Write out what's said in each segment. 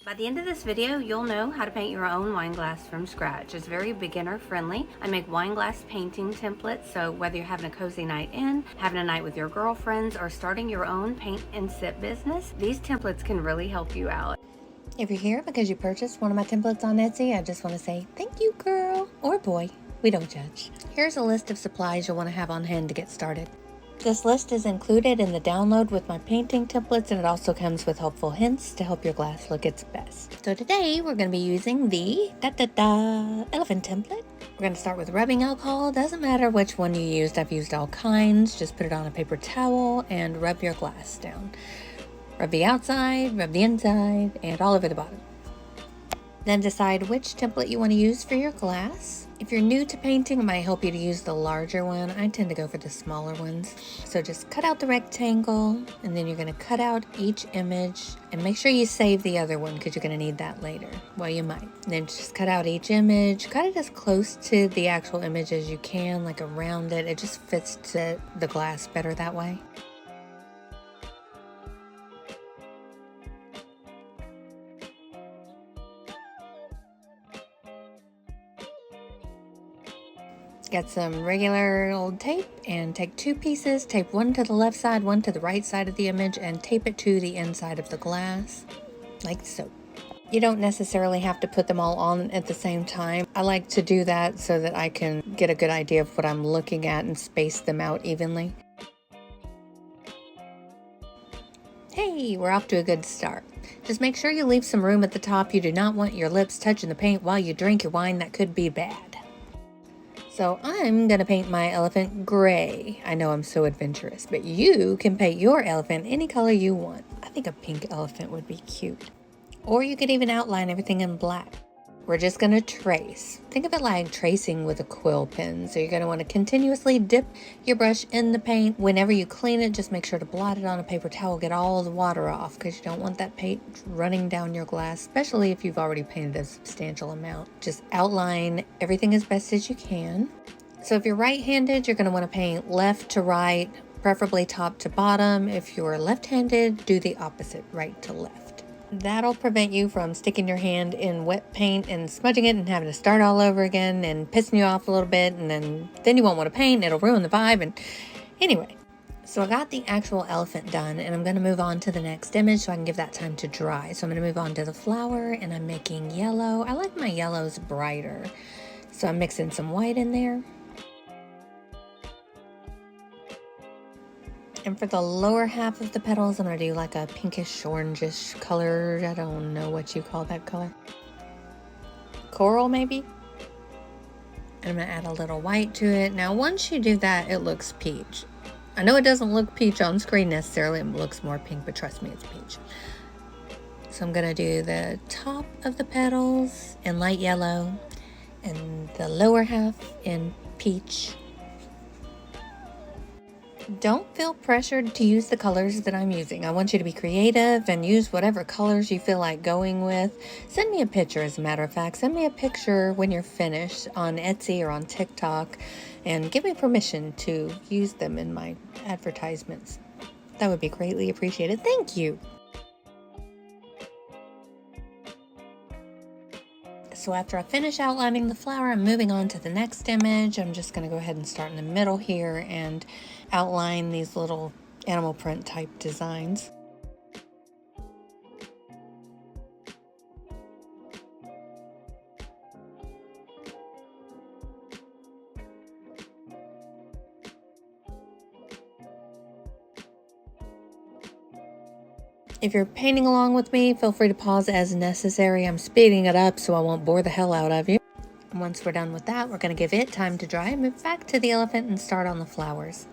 By the end of this video, you'll know how to paint your own wine glass from scratch. It's very beginner friendly. I make wine glass painting templates, so whether you're having a cozy night in, having a night with your girlfriends, or starting your own paint and sip business, these templates can really help you out. If you're here because you purchased one of my templates on Etsy, I just want to say thank you, girl or boy. We don't judge. Here's a list of supplies you'll want to have on hand to get started. This list is included in the download with my painting templates, and it also comes with helpful hints to help your glass look its best. So today we're going to be using the elephant template. We're going to start with rubbing alcohol. Doesn't matter which one you used. I've used all kinds. Just put it on a paper towel and rub your glass down. Rub the outside, rub the inside, and all over the bottom. Then decide which template you want to use for your glass. If you're new to painting, it might help you to use the larger one. I tend to go for the smaller ones. So just cut out the rectangle, and then you're going to cut out each image, and make sure you save the other one because you're going to need that later. Well, you might. And then just cut out each image. Cut it as close to the actual image as you can, like around it. It just fits to the glass better that way. Get some regular old tape and take two pieces, tape one to the left side, one to the right side of the image, and tape it to the inside of the glass, like so. You don't necessarily have to put them all on at the same time. I like to do that so that I can get a good idea of what I'm looking at and space them out evenly. Hey, we're off to a good start. Just make sure you leave some room at the top. You do not want your lips touching the paint while you drink your wine. That could be bad. So I'm going to paint my elephant gray. I know I'm so adventurous, but you can paint your elephant any color you want. I think a pink elephant would be cute. Or you could even outline everything in black. We're just going to trace. Think of it like tracing with a quill pen. So you're going to want to continuously dip your brush in the paint. Whenever you clean it, just make sure to blot it on a paper towel. Get all the water off because you don't want that paint running down your glass, especially if you've already painted a substantial amount. Just outline everything as best as you can. So if you're right-handed, you're going to want to paint left to right, preferably top to bottom. If you're left-handed, do the opposite, right to left. That'll prevent you from sticking your hand in wet paint and smudging it and having to start all over again and pissing you off a little bit, and then you won't want to paint and it'll ruin the vibe. And anyway, so I got the actual elephant done, and I'm going to move on to the next image so I can give that time to dry. So I'm going to move on to the flower, and I'm making yellow. I like my yellows brighter, so I'm mixing some white in there. And for the lower half of the petals, I'm going to do like a pinkish orangish color. I don't know what you call that color. Coral, maybe? And I'm going to add a little white to it. Now, once you do that, it looks peach. I know it doesn't look peach on screen necessarily. It looks more pink, but trust me, it's peach. So I'm going to do the top of the petals in light yellow and the lower half in peach. Don't feel pressured to use the colors that I'm using. I want you to be creative and use whatever colors you feel like going with. Send me a picture, as a matter of fact. Send me a picture when you're finished on Etsy or on TikTok, and give me permission to use them in my advertisements. That would be greatly appreciated. Thank you. So after I finish outlining the flower, I'm moving on to the next image. I'm just going to go ahead and start in the middle here and outline these little animal print type designs. If you're painting along with me, feel free to pause as necessary. I'm speeding it up so I won't bore the hell out of you. And once we're done with that, we're going to give it time to dry and move back to the elephant and start on the flowers.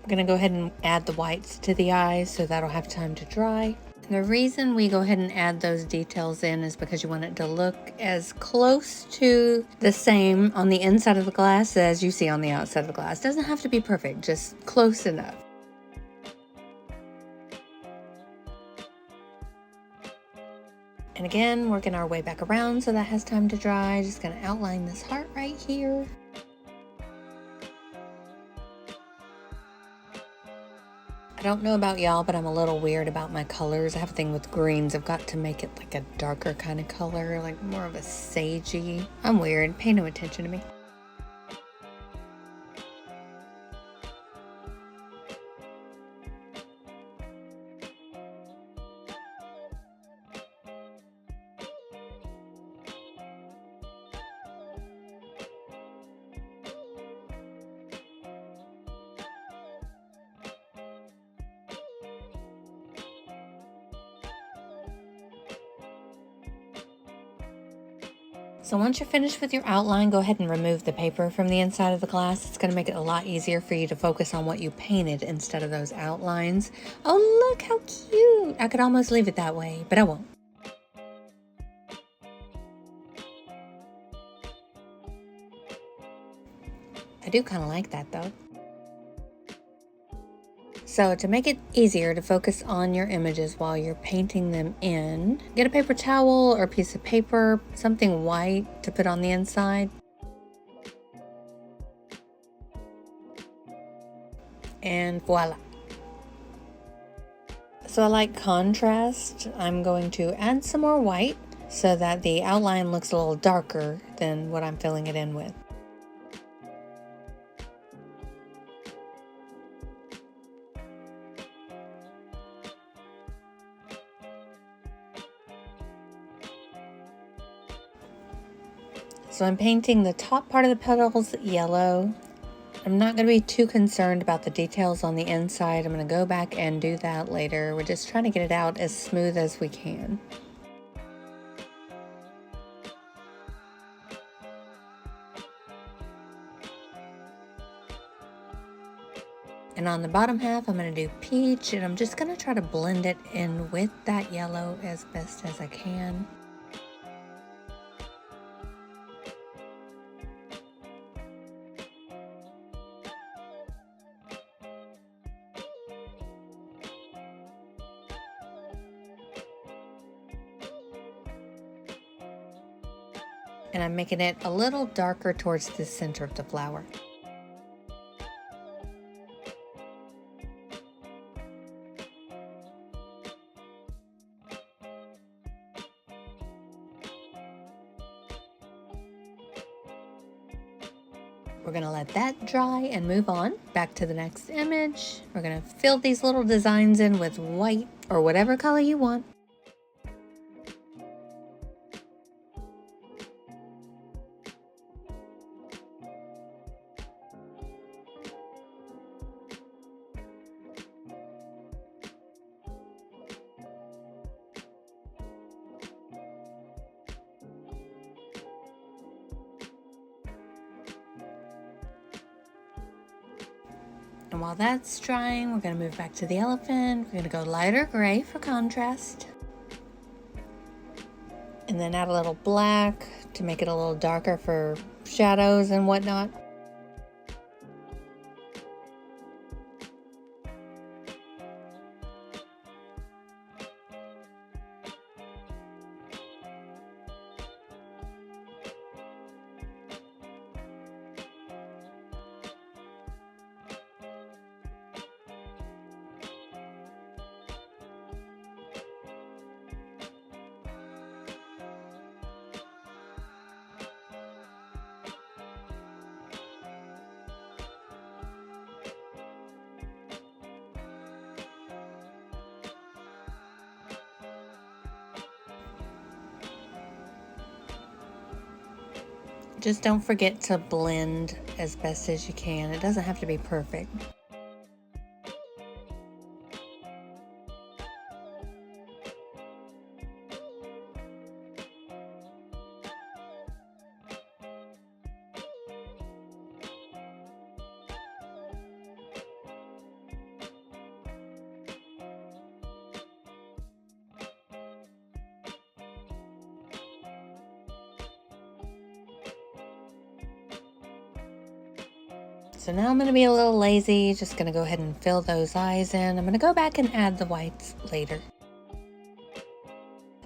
I'm going to go ahead and add the whites to the eyes so that'll have time to dry. And the reason we go ahead and add those details in is because you want it to look as close to the same on the inside of the glass as you see on the outside of the glass. It doesn't have to be perfect, just close enough. And again, working our way back around so that has time to dry. Just going to outline this heart right here. I don't know about y'all, but I'm a little weird about my colors. I have a thing with greens. I've got to make it like a darker kind of color, like more of a sagey. I'm weird. Pay no attention to me. So once you're finished with your outline, go ahead and remove the paper from the inside of the glass. It's going to make it a lot easier for you to focus on what you painted instead of those outlines. Oh, look how cute! I could almost leave it that way, but I won't. I do kind of like that though. So to make it easier to focus on your images while you're painting them in, get a paper towel or a piece of paper, something white to put on the inside. And voila. So I like contrast. I'm going to add some more white so that the outline looks a little darker than what I'm filling it in with. So I'm painting the top part of the petals yellow. I'm not going to be too concerned about the details on the inside. I'm going to go back and do that later. We're just trying to get it out as smooth as we can. And on the bottom half, I'm going to do peach, and I'm just going to try to blend it in with that yellow as best as I can. And I'm making it a little darker towards the center of the flower. We're going to let that dry and move on back to the next image. We're going to fill these little designs in with white or whatever color you want. And while that's drying, we're going to move back to the elephant. We're going to go lighter gray for contrast. And then add a little black to make it a little darker for shadows and whatnot. Just don't forget to blend as best as you can. It doesn't have to be perfect. So now I'm going to be a little lazy, just going to go ahead and fill those eyes in. I'm going to go back and add the whites later.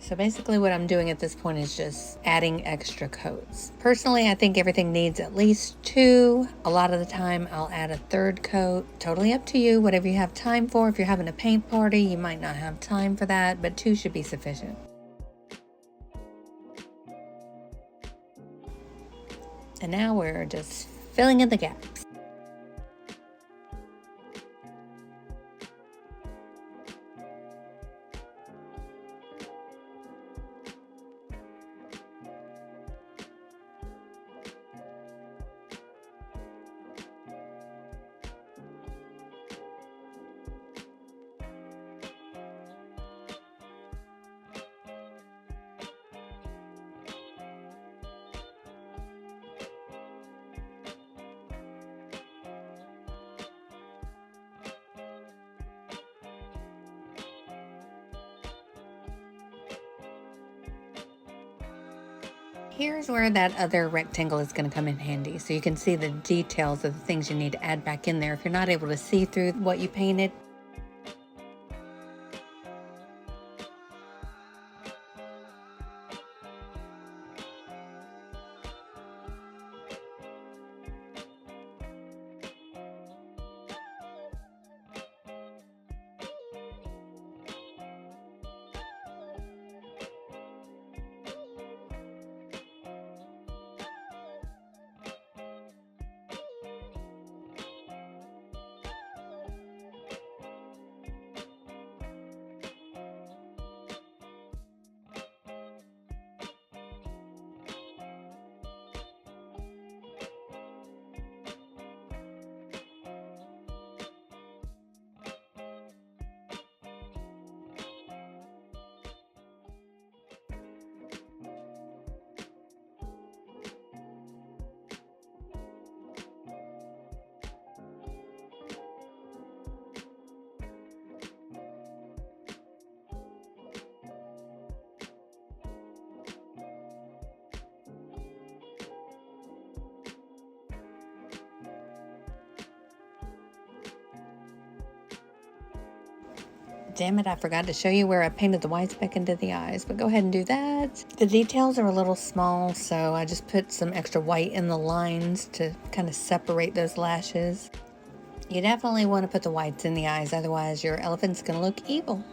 So basically what I'm doing at this point is just adding extra coats. Personally, I think everything needs at least 2. A lot of the time I'll add a 3rd coat. Totally up to you, whatever you have time for. If you're having a paint party, you might not have time for that, but 2 should be sufficient. And now we're just filling in the gaps. Here's where that other rectangle is going to come in handy, so you can see the details of the things you need to add back in there if you're not able to see through what you painted. Damn it, I forgot to show you where I painted the white speck into the eyes, but go ahead and do that. The details are a little small, so I just put some extra white in the lines to kind of separate those lashes. You definitely want to put the whites in the eyes, otherwise your elephant's gonna look evil.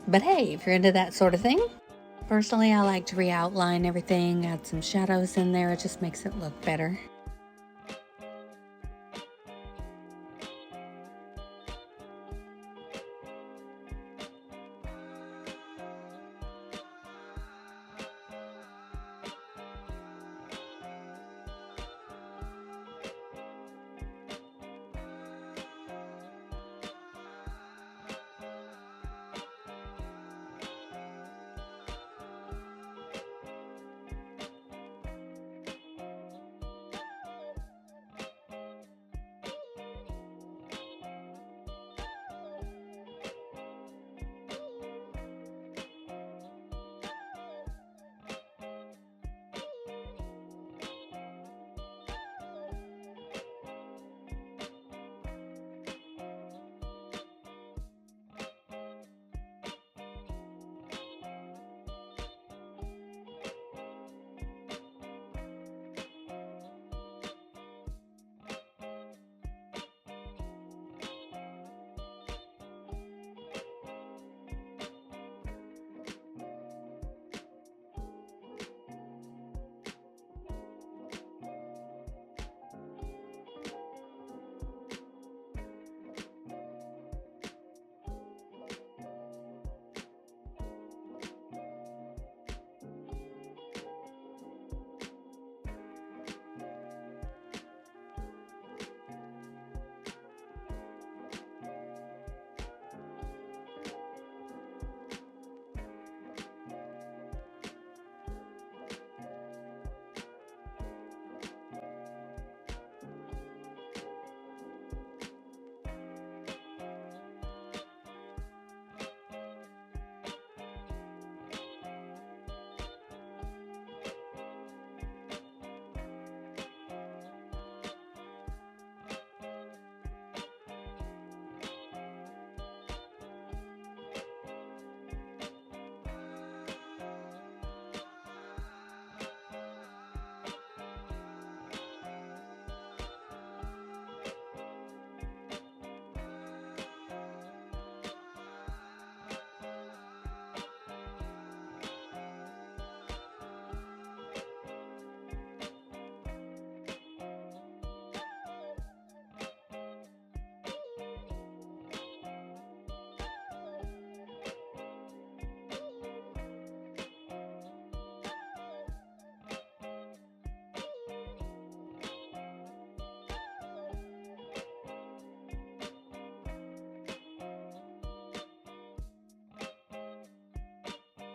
But hey, if you're into that sort of thing, personally I like to re-outline everything, add some shadows in there, it just makes it look better.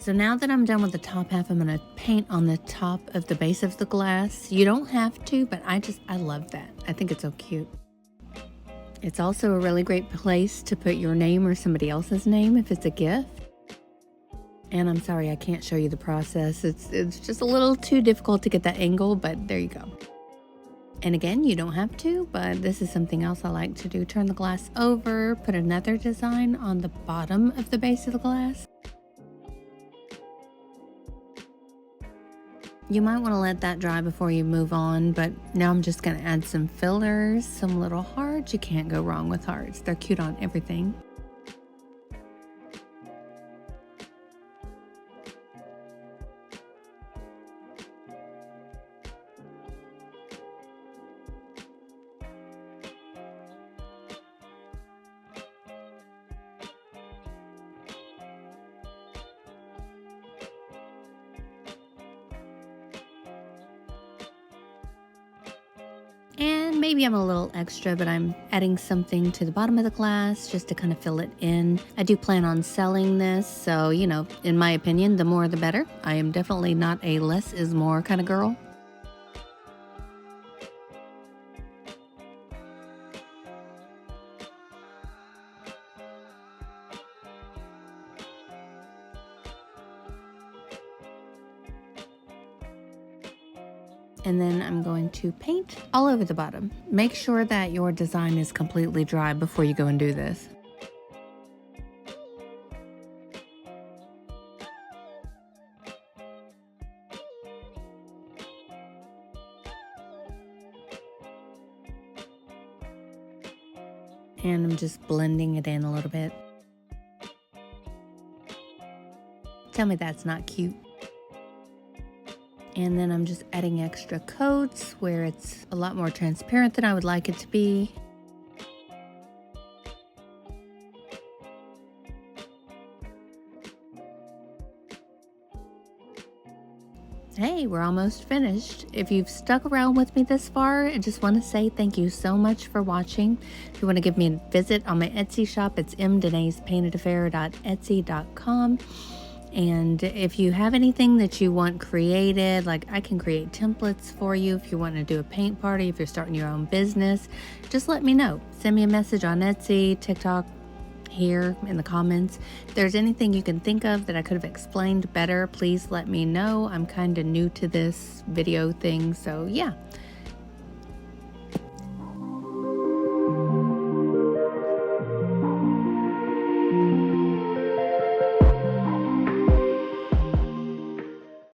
So now that I'm done with the top half, I'm going to paint on the top of the base of the glass. You don't have to, but I love that. I think it's so cute. It's also a really great place to put your name or somebody else's name if it's a gift. And I'm sorry I can't show you the process. It's just a little too difficult to get that angle, but there you go. And again, you don't have to, but this is something else I like to do. Turn the glass over, put another design on the bottom of the base of the glass. You might want to let that dry before you move on, but now I'm just going to add some fillers, some little hearts. You can't go wrong with hearts. They're cute on everything. And maybe I'm a little extra, but I'm adding something to the bottom of the glass just to kind of fill it in. I do plan on selling this, so, you know, in my opinion, the more the better. I am definitely not a less is more kind of girl. And then I'm going to paint all over the bottom. Make sure that your design is completely dry before you go and do this. And I'm just blending it in a little bit. Tell me that's not cute. And then I'm just adding extra coats where it's a lot more transparent than I would like it to be. Hey, we're almost finished. If you've stuck around with me this far, I just want to say thank you so much for watching. If you want to give me a visit on my Etsy shop, it's mdenaispaintedaffair.etsy.com. And if you have anything that you want created, like I can create templates for you if you want to do a paint party, if you're starting your own business, just let me know. Send me a message on Etsy, TikTok, here in the comments. If there's anything you can think of that I could have explained better, please let me know. I'm kind of new to this video thing, so yeah.